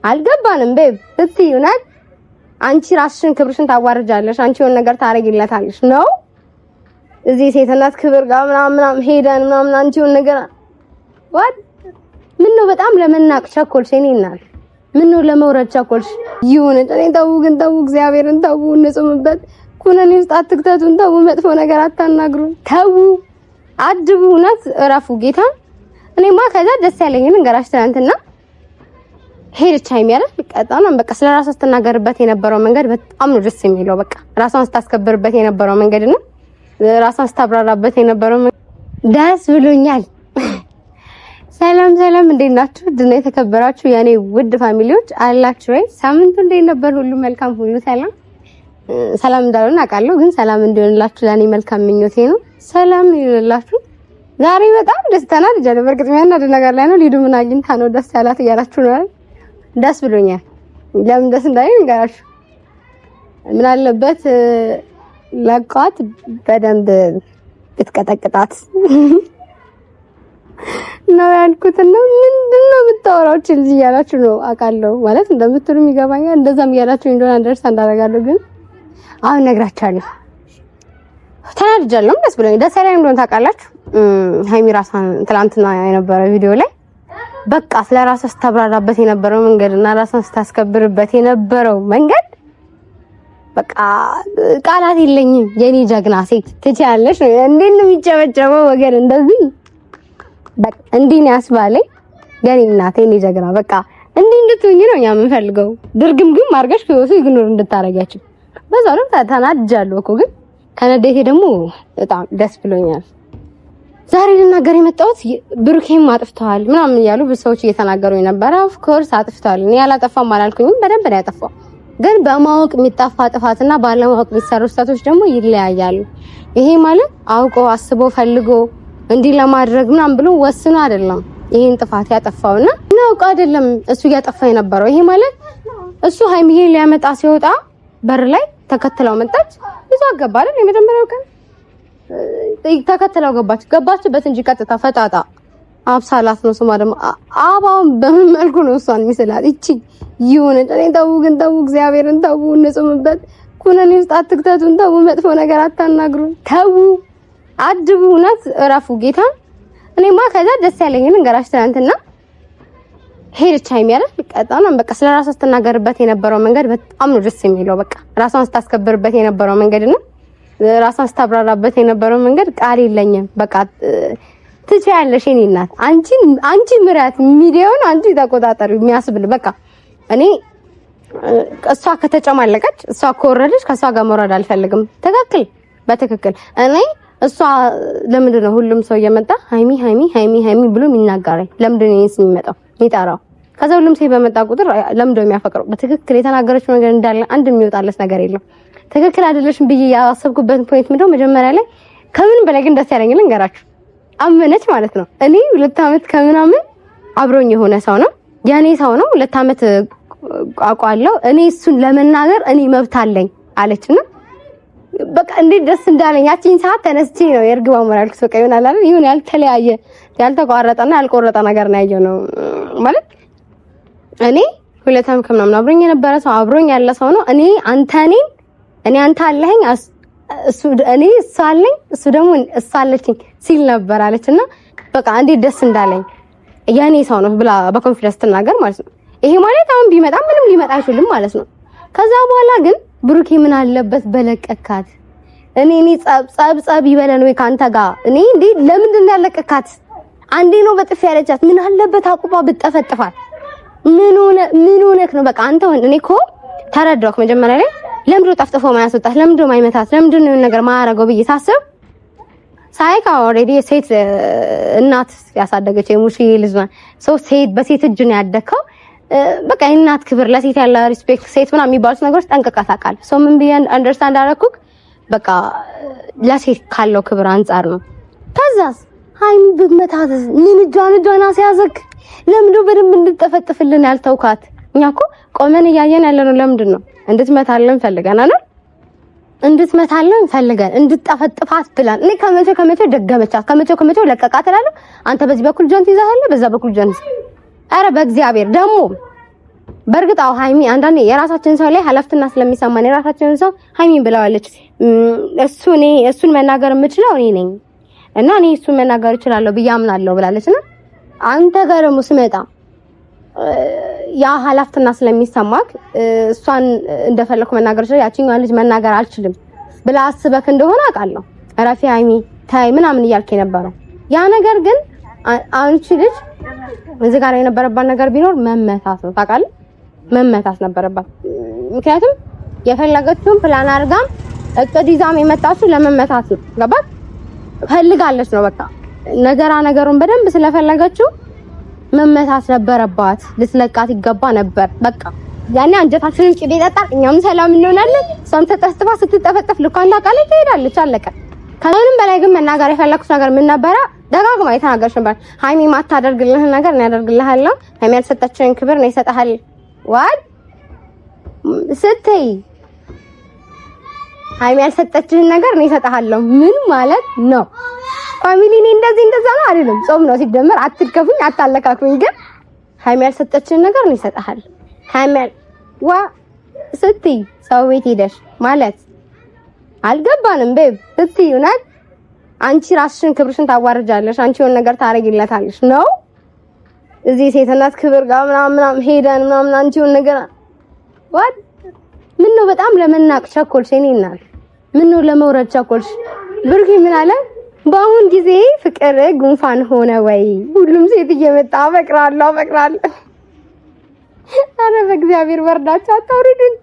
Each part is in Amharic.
አልገባንም ቤብ እትዩናት አንቺ ራስሽን ክብርሽን ታዋርጃለሽ አንቺ የሆነ ነገር ታረጊላታለሽ ነው እዚህ ሴትናት ክብር ጋር ምናምን ሄደን ምናምን አንቺ የሆነ ነገር what ምን ነው በጣም ለመናቅ ቸኮልሽ እኔ እናት ምን ነው ለመውረድ ቸኮልሽ ይሁን እኔ ተው ግን ተው እግዚአብሔርን ተው እንጽምበት ኩነኔ ውስጥ አትክተቱን ተው መጥፎ ነገር አታናግሩ ተው አድቡናት እረፉ ጌታ እኔማ ከዛ ደስ ያለኝን እንገራሽ ትናንትና ሄድቻ የሚያረፍ ቀጣና በቃ ስለራሷ ስትናገርበት የነበረው መንገድ በጣም ነው ደስ የሚለው በቃ ራሷን ስታስከብርበት የነበረው መንገድና ራሷን ስታብራራበት የነበረው ደስ ብሎኛል ሰላም ሰላም እንዴት ናችሁ ድና የተከበራችሁ የኔ ውድ ፋሚሊዎች አላችሁ ወይ ሳምንቱ እንዴት ነበር ሁሉ መልካም ሁሉ ሰላም እንዳሉን አውቃለሁ ግን ሰላም እንዲሆንላችሁ ለኔ መልካም ምኞቴ ነው ሰላም ይሁንላችሁ ዛሬ በጣም ደስተና ልጅ በርግጥ የሚያናድ ነገር ላይ ነው ሊዱ ምን አግኝታ ነው ደስ ያላት እያላችሁ ነው ደስ ብሎኛል ለምን ደስ እንዳለኝ እንገራችሁ ምን አለበት ለቋት በደንብ ብትቀጠቅጣት ነው ያልኩትና ምንድነው የምታወራው ልጅ እያላችሁ ነው አውቃለሁ ማለት እንደምትሉም ይገባኛል እንደዛም እያላችሁ እንደሆነ አንደርስታንድ አደርጋለሁ ግን አሁን ነግራችኋለሁ ተናድጃለሁ ደስ ብሎኛል ደስ ያለኝ እንደሆነ ታውቃላችሁ ሃይሚ ራሷን ትላንትና የነበረ ቪዲዮ ላይ በቃ ስለራሷ ስታብራራበት የነበረው መንገድና ራሷን ስታስከብርበት የነበረው መንገድ በቃ ቃላት የለኝም የኔ ጀግና ሴት ትችያለሽ እንዴት ነው የሚጨበጨበው ወገን እንደዚህ በቃ እንዲህ ነው ያስባለኝ የኔ እናቴ የኔ ጀግና በቃ እንዲህ እንድትሆኚ ነው እኛ የምንፈልገው ድርግምግም አድርገሽ ከወሱ ይግኖር እንድታረጋችሁ በዛው ነው ተናድጃለሁ እኮ ግን ከነዴቴ ደግሞ በጣም ደስ ብሎኛል ዛሬ ልናገር የመጣሁት ብሩኬም አጥፍተዋል ምናምን እያሉ ብዙዎች እየተናገሩ ነበር ኦፍ ኮርስ አጥፍተዋል እኔ ያላጠፋም አላልኩኝም በደንብ ነው ያጠፋው ግን በማወቅ የሚጣፋ ጥፋትና ባለማወቅ የሚሰሩ ስህተቶች ደግሞ ይለያያሉ ይሄ ማለት አውቆ አስቦ ፈልጎ እንዲህ ለማድረግ ምናምን ብሎ ወስኖ አይደለም ይሄን ጥፋት ያጠፋውና ነው አይደለም እሱ ያጠፋ የነበረው ይሄ ማለት እሱ ሃይሚዬ ሊያመጣ ሲወጣ በር ላይ ተከትለው መጣች ይዞ አገባ አይደል የመጀመሪያው ቀን ተከትለው ገባችበት እንጂ ቀጥታ ፈጣጣ አብሳላት ነው ስማ ደግሞ አባውን በምን መልኩ ነው እሷን የሚስላት እቺ ይሁን እኔ ተው ግን ተው እግዚአብሔርን ተው እንጽምበት ኩነኔ ውስጥ አትክተቱን ተው መጥፎ ነገር አታናግሩ ተው አድቡናት እረፉ ጌታ እኔማ ከዛ ደስ ያለኝን እንገራሽ ትናንትና ሄድቻ የሚያረፍ ቀጣና በቃ ስለራሷ ስትናገርበት የነበረው መንገድ በጣም ነው ደስ የሚለው በቃ ራሷን ስታስከብርበት የነበረው መንገድና ራሷን ስታብራራበት የነበረው መንገድ ቃል የለኝም በቃ ትችያለሽ የኔ እናት አንቺ ምራት ሚዲያውን አንቺ ተቆጣጣሪ የሚያስብል በቃ እኔ እሷ ከተጨማለቀች እሷ ከወረደች ከሷ ጋር መውረድ አልፈልግም በትክክል እኔ እሷ ለምንድን ነው ሁሉም ሰው እየመጣ ሃይሚ ብሎ የሚናገረኝ ለምንድን ነው እኔስ የሚመጣው የሚጣራው ከዛ ሁሉም ሰው በመጣ ቁጥር ለምንድን ነው የሚያፈቅረው በትክክል የተናገረችው ነገር እንዳለ አንድ የሚወጣለት ነገር የለም ትክክል አይደለሽም ብዬ ያሰብኩበት ፖይንት ምንድነው መጀመሪያ ላይ ከምን በላይ ግን ደስ ያለኝ ልንገራችሁ አመነች ማለት ነው እኔ 2 አመት ከምናምን አብሮኝ የሆነ ሰው ነው ያኔ ሰው ነው 2 አመት አቋለው እኔ እሱን ለመናገር እኔ መብት አለኝ አለችና በቃ እንዴት ደስ እንዳለኝ ያቺን ሰዓት ተነስቼ ነው የርግባው ሞራልክስ በቃ ይሆናል አይደል ይሁን ያልተለያየ ያልተቋረጠና ያልቆረጠ ነገር ነው ያየው ነው ማለት እኔ 2 አመት ከምናምን አብሮኝ የነበረ ሰው አብሮኝ ያለ ሰው ነው እኔ አንተ አለኝ እሱ እኔ እሱ አለኝ እሱ ደግሞ እሱ አለችኝ ሲል ነበር አለችና በቃ እንዴት ደስ እንዳለኝ ያኔ ሰው ነው ብላ በኮንፊደንስ ተናገር ማለት ነው ይሄ ማለት አሁን ቢመጣ ምንም ሊመጣ አይችልም ማለት ነው ከዛ በኋላ ግን ብሩኬ ምን አለበት በለቀካት እኔ ጸብ ይበለን ወይ ካንተ ጋር እኔ እንዴ ለምንድን ነው ያለቀካት አንዴ ነው በጥፍ ያለቻት ምን አለበት አቁባ ብትጠፈጥፋት ምን ሆነክ ነው በቃ አንተ እኔ እኮ ተረዳሁክ መጀመሪያ ላይ ለምንድነው ጠፍጥፎ ማያስወጣት ለምንድነው ማይመታት ለምንድነው ነገር ማያረገው ብዬ ሳስብ ሳይካ ኦሬዲ ሴት እናት ያሳደገች የሙሺ ልጅ ነው ሰው ሴት በሴት እጅ ነው ያደከው በቃ እናት ክብር ለሴት ያለ ሪስፔክት ሴት ምናምን የሚባሉት ነገሮች ጠንቅቃ ታውቃለህ ሰው ምን ቢያን አንደርስታንድ አደረኩክ በቃ ለሴት ካለው ክብር አንፃር ነው ከዛስ ሃይሚ ብትመታት ምን ጃና ሲያዘክ ለምንድነው በደንብ እንድትጠፈጥፍልን ያልተውካት እኛ እኮ ቆመን እያየን ያለነው ለምንድን ነው እንድትመታለን ፈልገናል እንድትጠፈጥፋት ብለን እኔ ከመቼ ደገመቻት ከመቼ ለቀቃት እላለሁ አንተ በዚህ በኩል ጀንት ይዛሃል በዛ በኩል ጀንት አረ በእግዚአብሔር ደግሞ በርግጥ አው ሃይሚ አንዳንዴ የራሳችን ሰው ላይ ኃላፊነት ስለሚሰማን የራሳችን ሰው ሃይሚ ብለዋለች። እሱን መናገር የምችለው እኔ ነኝ እና እኔ እሱን መናገር እችላለሁ ብዬ አምናለሁ ብላለችና አንተ ጋር ደግሞ ስመጣ ያ ኃላፊነት ስለሚሰማክ እሷን እንደፈለኩ መናገር እችላለሁ ያቺኛዋን ልጅ መናገር አልችልም ብላ አስበክ እንደሆነ አውቃለሁ። ረፊ ሃይሚ ታይ ምናምን እያልከ የነበረው ያ ነገር ግን አንቺ ልጅ እዚህ ጋር የነበረባት ነገር ቢኖር መመታት ነው። ታውቃለህ? መመታት ነበረባት። ምክንያቱም የፈለገችውን ፕላን አድርጋም እቅድ ይዛም የመጣችው ለመመታት ነው። ገባት? ፈልጋለች ነው በቃ ነገሩን በደንብ ስለፈለገችው መመታት ነበረባት። ልትለቃት ይገባ ነበር። በቃ ያኔ አንጀታችንን ቂቤ ጠጣ፣ እኛም ሰላም እንሆናለን። እሷም ተጠስጥፋ ስትጠፈጠፍ ልኳን ታውቃለች፣ ትሄዳለች። አለቀ። ከምንም በላይ ግን መናገር የፈለኩት ነገር ምን ነበረ? ደጋግማ የተናገርሽ ነበር። ሃይሚ ማታደርግልህ ነገር ነው ያደርግልሃለሁ። ሃይሚ ያልሰጠችህን ክብር ነው ይሰጣል። ዋት ስትይ ሃይሚ ያልሰጠችህን ነገር ነው ይሰጣለሁ ምን ማለት ነው? ፋሚሊ እኔ እንደዛ ነው አይደለም። ጾም ነው ሲደመር አትከፉኝ፣ አታለካኩኝ። ግን ሃይሚ ያልሰጠችህን ነገር ነው ይሰጣል። ሃይሚ ስትይ ሰው ቤት ሄደሽ ማለት አልገባንም ቤብ ስትይ እውነት አንቺ ራስሽን ክብርሽን ታዋርጃለሽ። አንቺ የሆነ ነገር ታረጊለታለሽ ነው እዚህ ሴትነት ክብር ጋር ምናምን ሄደን ምናምን አንቺ የሆነ ነገር ዋት ምን ነው በጣም ለመናቅ ቸኮልሽ። እኔ እናት ምን ነው ለመውረድ ቸኮልሽ? ብሩክ ምን አለ? በአሁን ጊዜ ፍቅር ጉንፋን ሆነ ወይ? ሁሉም ሴት እየመጣ አፈቅራለሁ። አረ በእግዚአብሔር ወርዳችሁ አታውርዱን።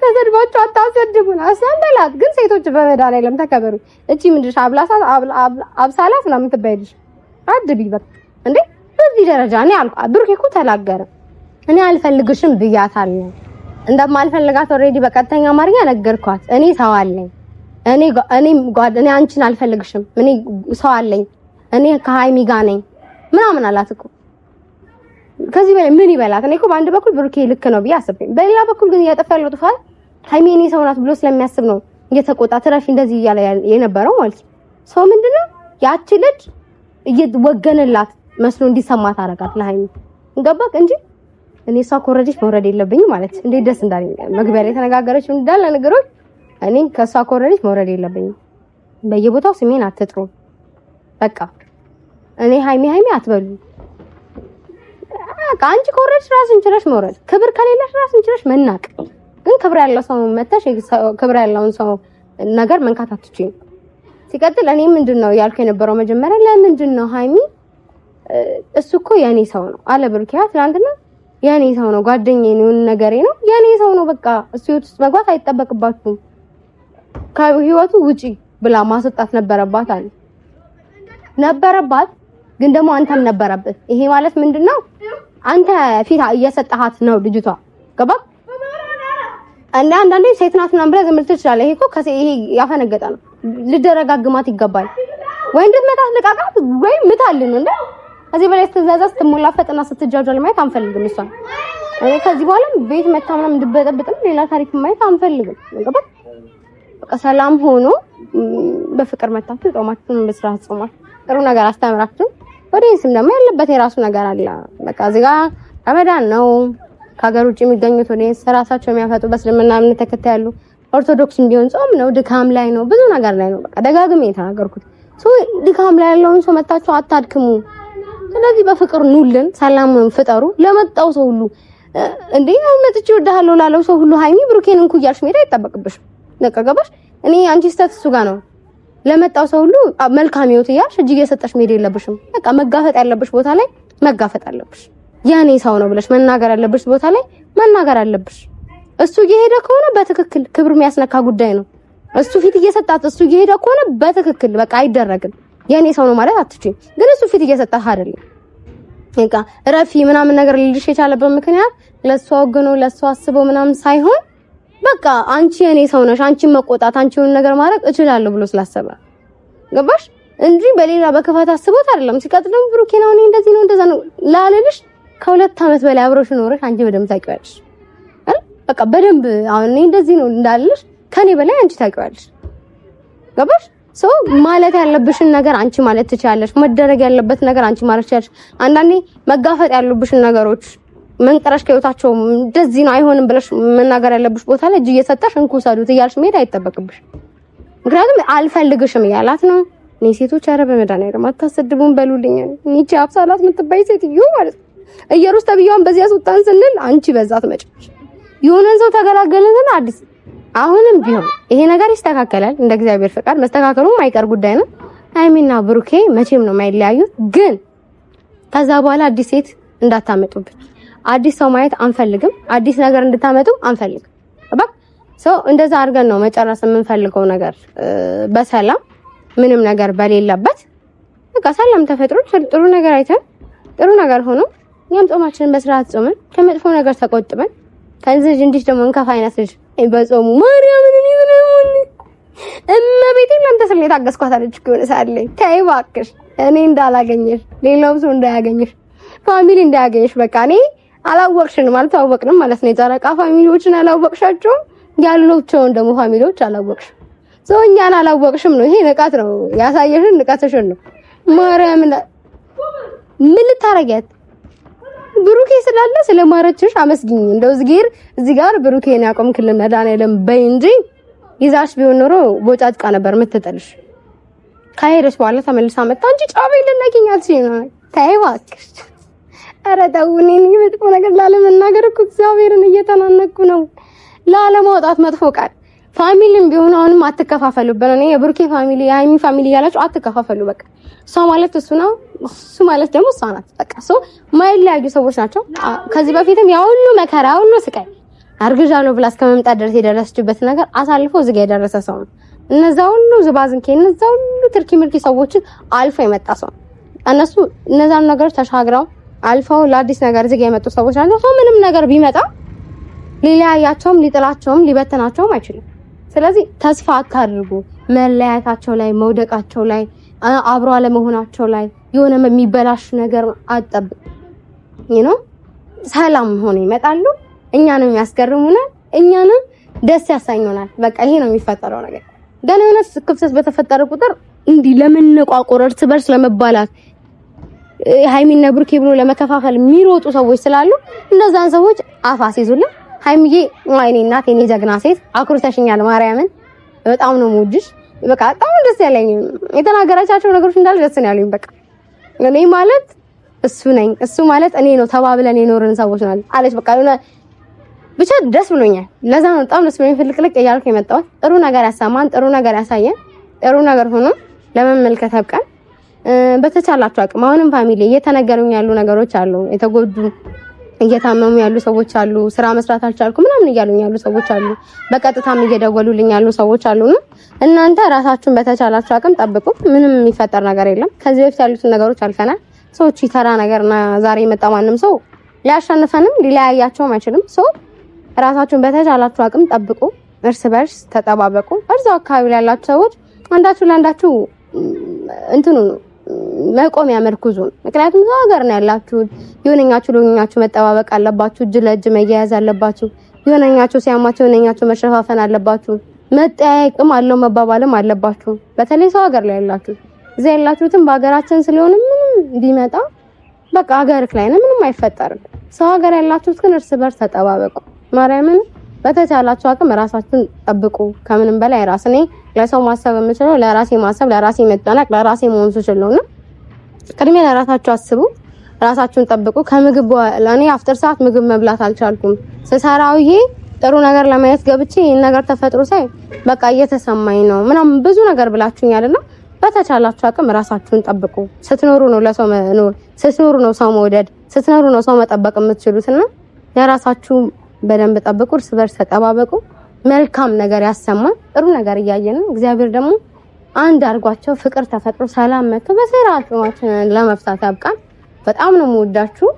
ተሰድባችሁ አታሰድቡን። አሰንበላት ግን ሴቶች በመድኃኒዓለም ተከበሩ። እቺ ምንድነሽ አብሳላት ነው የምትባይልሽ? አድቢ በቃ እንዴ! በዚህ ደረጃ እኔ ብሩክ እኮ ተላገረ። እኔ አልፈልግሽም ብያታለሁ። እንደማልፈልጋት ኦሬዲ በቀጥተኛ አማርኛ ነገርኳት። እኔ ሰው አለኝ። እኔ አንቺን አልፈልግሽም። እኔ ሰው አለኝ። እኔ ከሃይሚ ጋር ነኝ ምናምን አላት እኮ። ከዚህ በላይ ምን ይበላት? እኔ እኮ በአንድ በኩል ብሩኬ ልክ ነው ብዬ አስበኝ፣ በሌላ በኩል ግን እያጠፋለው ጥፋት ሃይሚ እኔ ሰው ናት ብሎ ስለሚያስብ ነው እየተቆጣ ትረፊ እንደዚህ እያለ የነበረው ማለት ነው። ሰው ምንድነው ያቺ ልጅ እየወገነላት መስሎ እንዲሰማት አደረጋት ለሃይሚ። እንገባክ እንጂ እኔ እሷ ኮረጅሽ መውረድ የለብኝም ማለት እንዴት ደስ እንዳለኝ መግቢያ ላይ ተነጋገረችው እንዳለ ነገሮች። እኔ ከሷ ኮረጅሽ መውረድ የለብኝም። በየቦታው ስሜን አትጥሩ። በቃ እኔ ሃይሚ አትበሉ። አንቺ ኮረጅሽ ራስን ችለሽ መውረድ፣ ክብር ከሌለሽ ራስን ችለሽ መናቅ። ግን ክብር ያለው ሰው መተሽ ክብር ያለውን ሰው ነገር መንካት አትችይም። ሲቀጥል እኔ ምንድነው ያልኩ የነበረው መጀመሪያ ለምንድን ነው ሃይሚ እሱ እኮ የኔ ሰው ነው አለ ብሩክ። ትናንትና የኔ ሰው ነው ጓደኛዬ ነው ነገሬ ነው የኔ ሰው ነው በቃ እሱ ህይወት ውስጥ መግባት አይጠበቅባችሁም ከህይወቱ ውጪ ብላ ማስወጣት ነበረባት። ግን ደግሞ አንተም ነበረበት። ይሄ ማለት ምንድነው አንተ ፊት እየሰጠሃት ነው ልጅቷ። ገባ? አንዳንዴ ሴት ናት ምናምን ብለህ ዝም ልትል ትችላለህ። ይሄ እኮ ይሄ ያፈነገጠ ነው። ልደረጋግማት ይገባል። ወይ እንድትመታት ልቃቃት ወይ ምታልን እንደ ከዚህ በላይ ስትዛዛዝ ስትሞላፈጥና ስትጃጃል ማየት አንፈልግም። እሷን እኔ ከዚህ በኋላ ቤት መታ ምናምን እንድትበጠብጥም ሌላ ታሪክ ማየት አንፈልግም። ገባ? በቃ ሰላም ሆኖ በፍቅር መታችሁ ጾማችሁን በስርዓት ጾማችሁ ጥሩ ነገር አስተምራችሁ ወዴስም ደግሞ ያለበት የራሱ ነገር አለ። በቃ እዚህ ጋር ረመዳን ነው። ከሀገር ውጭ የሚገኙት ወዴስ ራሳቸው የሚያፈጡ በእስልምና እምነት ተከታያሉ። ኦርቶዶክስም ቢሆን ጾም ነው፣ ድካም ላይ ነው፣ ብዙ ነገር ላይ ነው። በቃ ደጋግሜ የተናገርኩት ድካም ላይ ያለውን ሰው መታችሁ አታድክሙ። ስለዚህ በፍቅር ኑልን፣ ሰላም ፍጠሩ። ለመጣው ሰው ሁሉ እንዴ መጥቼ እወድሃለሁ ላለው ሰው ሁሉ ሃይሚ ብሩኬን እንኩ እያልሽ መሄድ አይጠበቅብሽም። በቃ ገባሽ? እኔ አንቺ ስተት እሱ ጋር ነው። ለመጣው ሰው ሁሉ መልካም ህይወት እያልሽ እጅ እየሰጠሽ መሄድ የለብሽም። በቃ መጋፈጥ ያለብሽ ቦታ ላይ መጋፈጥ አለብሽ። ያኔ ሰው ነው ብለሽ መናገር ያለብሽ ቦታ ላይ መናገር አለብሽ። እሱ እየሄደ ከሆነ በትክክል ክብር የሚያስነካ ጉዳይ ነው። እሱ ፊት እየሰጣት እሱ እየሄደ ከሆነ በትክክል በቃ አይደረግም። የኔ ሰው ነው ማለት አትችይም። ግን እሱ ፊት እየሰጣት አይደለም። በቃ ረፊ ምናምን ነገር ልልሽ የቻለበት ምክንያት ለሷ ወገኖ ለሷ አስበው ምናምን ሳይሆን በቃ አንቺ የኔ ሰው ነሽ፣ አንቺን መቆጣት አንቺውን ነገር ማድረግ እችላለሁ ብሎ ስላሰበ ገባሽ እንጂ በሌላ በክፋት አስቦት አይደለም። ሲቀጥልም ብሩኬ ነው እኔ እንደዚህ ነው እንደዛ ነው ላለልሽ ከ2 አመት በላይ አብሮሽ ኖረሽ አንቺ በደንብ ታውቂዋለሽ። በቃ በደንብ አሁን እኔ እንደዚህ ነው እንዳልልሽ ከኔ በላይ አንቺ ታውቂዋለሽ። ገባሽ? ሰው ማለት ያለብሽን ነገር አንቺ ማለት ትችያለሽ። መደረግ ያለበት ነገር አንቺ ማለት ትችያለሽ። አንዳንዴ መጋፈጥ ያሉብሽን ነገሮች መንቀረሽ ከህይወታቸው እንደዚህ ነው አይሆንም ብለሽ መናገር ያለብሽ ቦታ ላይ እጅ እየሰጠሽ እንኩሰዱት እያልሽ መሄድ አይጠበቅብሽ። ምክንያቱም አልፈልግሽም እያላት ነው። እኔ ሴቶች ኧረ በመድኃኒዓለም አታሰድቡን በሉልኝ። እቺ አብሳላት የምትባይ ሴትዮ ማለት ነው እየሩስ ተብያውን በዚያ ሱልጣን ስንል አንቺ በዛት መጭሽ የሆነን ሰው ተገላገልን አዲስ አሁንም ቢሆን ይሄ ነገር ይስተካከላል እንደ እግዚአብሔር ፈቃድ መስተካከሉ የማይቀር ጉዳይ ነው። ሃይሚና ብሩኬ መቼም ነው የማይለያዩት። ግን ከዛ በኋላ አዲስ ሴት እንዳታመጡብን። አዲስ ሰው ማየት አንፈልግም። አዲስ ነገር እንድታመጡ አንፈልግም። በቃ ሰው እንደዛ አድርገን ነው መጨረስ የምንፈልገው ነገር በሰላም ምንም ነገር በሌለበት በቃ ሰላም ተፈጥሮ ጥሩ ነገር አይተን ጥሩ ነገር ሆኖ እኛም ጾማችንን በስርዓት ጾመን ከመጥፎ ነገር ተቆጥበን ከዚህ ልጅ እንዲህ ደግሞ እንከፋ አይነት ልጅ በጾሙ ማርያምን ይዘነውን እመቤቴ እናንተ ስለ ታገስኳት አለች እኮ ሳለኝ ተይ እባክሽ እኔ እንዳላገኘሽ ሌላው ሰው እንዳያገኘሽ ፋሚሊ እንዳያገኘሽ በቃ እኔ አላወቅሽንም አልተዋወቅንም ማለት ነው። የጨረቃ ፋሚሊዎችን አላወቅሻቸው ያሉቸውን ደግሞ ፋሚሊዎች አላወቅሽ ሰው እኛን አላወቅሽም ነው። ይሄ ንቃት ነው ያሳየሽን ንቃትሽን ነው። ማርያምን ምን ልታረጊያት ብሩኬ ስላለ ስለማረችሽ አመስግኝ። እንደው እዚህ ጋር ብሩኬን ያቆምክልን መድኃኒዓለም በይ እንጂ ይዛሽ ቢሆን ኖሮ ቦጫጭቃ ነበር የምትጠልሽ። ከሄደሽ በኋላ ተመልሳ መጣ እንጂ ጫቤ ልነኪኛል ሲል ነው። ተይ እባክሽ ኧረ ተው። እኔ መጥፎ ነገር ላለመናገር እኮ እግዚአብሔርን እየተናነኩ ነው። ላለማውጣት መጥፎ ቃል ፋሚሊም ቢሆን አሁንም አትከፋፈሉበት። እኔ የብሩኬ ፋሚሊ የሃይሚ ፋሚሊ ያላችሁ አትከፋፈሉ። በቃ እሷ ማለት እሱ ነው፣ እሱ ማለት ደግሞ እሷ ናት። በቃ ማይለያዩ ሰዎች ናቸው። ከዚህ በፊትም ያ ሁሉ መከራ ሁሉ ስቃይ አርግዣለሁ ብላ እስከመምጣት ድረስ የደረሰችበት ነገር አሳልፎ እዚህ ጋር የደረሰ ሰው ነው። እነዛ ሁሉ ዝባዝንኬ እነዛ ሁሉ ትርኪ ምርኪ ሰዎችን አልፎ የመጣ ሰው እነሱ እነዛን ነገሮች ተሻግረው አልፈው ለአዲስ ነገር እዚህ ጋር የመጡ ሰዎች ናቸው። ሰው ምንም ነገር ቢመጣ ሊለያያቸውም ሊጥላቸውም ሊበተናቸውም አይችልም። ስለዚህ ተስፋ አታድርጉ። መለያየታቸው ላይ መውደቃቸው ላይ አብሮ አለመሆናቸው ላይ የሆነ የሚበላሽ ነገር አጠብቅ ሰላም ሆነ ይመጣሉ። እኛንም ያስገርሙናል፣ እኛንም ደስ ያሳኙናል። በቃ ይሄ ነው የሚፈጠረው ነገር። ገና የሆነ ክፍተት በተፈጠረ ቁጥር እንዲህ ለመነቋቆር እርስ በርስ ለመባላት ሃይሚና ብሩኬ ብሎ ለመከፋፈል የሚሮጡ ሰዎች ስላሉ እነዛን ሰዎች አፋስ ይዙልን። ሃይሚዬ ወይኔ እናት የኔ ጀግና ሴት አኩርተሽኛል። ማርያምን በጣም ነው የምወድሽ። በቃ በጣም ደስ ያለኝ የተናገረቻቸው ነገሮች እንዳለ ደስ ነው ያሉኝ። በቃ እኔ ማለት እሱ ነኝ፣ እሱ ማለት እኔ ነው ተባብለን የኖርን ሰዎች ናል አለች። በቃ ብቻ ደስ ብሎኛል። ለዛ ነው በጣም ደስ ብሎኝ ፍልቅልቅ እያልኩ የመጣሁት። ጥሩ ነገር ያሰማን፣ ጥሩ ነገር ያሳየን፣ ጥሩ ነገር ሆኖ ለመመልከት አብቃን። በተቻላችሁ አቅም አሁንም ፋሚሊ እየተነገሩኝ ያሉ ነገሮች አሉ። የተጎዱ እየታመሙ ያሉ ሰዎች አሉ። ስራ መስራት አልቻልኩም ምናምን እያሉኝ ያሉ ሰዎች አሉ። በቀጥታም እየደወሉልኝ ያሉ ሰዎች አሉና እናንተ ራሳችሁን በተቻላችሁ አቅም ጠብቁ። ምንም የሚፈጠር ነገር የለም። ከዚህ በፊት ያሉትን ነገሮች አልፈናል። ሰዎች ተራ ነገርና ዛሬ የመጣ ማንም ሰው ሊያሸንፈንም ሊለያያቸውም አይችልም። ራሳችሁን በተቻላችሁ አቅም ጠብቁ። እርስ በርስ ተጠባበቁ። እርዛው አካባቢ ያላችሁ ሰዎች አንዳችሁ ለአንዳችሁ እንትኑ መቆም ያመርኩዙ። ምክንያቱም እዛው ሀገር ነው ያላችሁት። የሆነኛችሁ ለሆነኛችሁ መጠባበቅ አለባችሁ። እጅ ለእጅ መያያዝ አለባችሁ። የሆነኛችሁ ሲያማችሁ የሆነኛችሁ መሸፋፈን አለባችሁ። መጠያየቅም አለው መባባልም አለባችሁ። በተለይ ሰው ሀገር ላይ ያላችሁ እዚህ ያላችሁትም በሀገራችን ስለሆነ ምንም ቢመጣ በቃ ሀገርክ ላይ ነው፣ ምንም አይፈጠርም። ሰው ሀገር ያላችሁት ግን እርስ በርስ ተጠባበቁ። ማርያምን በተቻላችሁ አቅም ራሳችሁን ጠብቁ። ከምንም በላይ እኔ ለሰው ማሰብ የምችለው ለራሴ ማሰብ፣ ለራሴ መጠናቅ፣ ለራሴ መሆን ስችል ነውና ቅድሚያ ለራሳችሁ አስቡ። ራሳችሁን ጠብቁ። ከምግብ ለኔ አፍጥር ሰዓት ምግብ መብላት አልቻልኩም። ስሰራውዬ ጥሩ ነገር ለማየት ገብቼ ይሄን ነገር ተፈጥሮ ሳይ በቃ እየተሰማኝ ነው ምናምን ብዙ ነገር ብላችሁኛልና በተቻላችሁ አቅም ራሳችሁን ጠብቁ። ስትኖሩ ነው ለሰው መኖር፣ ስትኖሩ ነው ሰው መውደድ፣ ስትኖሩ ነው ሰው መጠበቅ የምትችሉትና ለራሳችሁ በደንብ ጠብቁ። እርስ በርስ ተጠባበቁ። መልካም ነገር ያሰማን። ጥሩ ነገር እያየን እግዚአብሔር ደግሞ አንድ አድርጓቸው ፍቅር ተፈጥሮ ሰላም መጥቶ በስርዓት ለመፍታት ያብቃን። በጣም ነው የምወዳችሁ።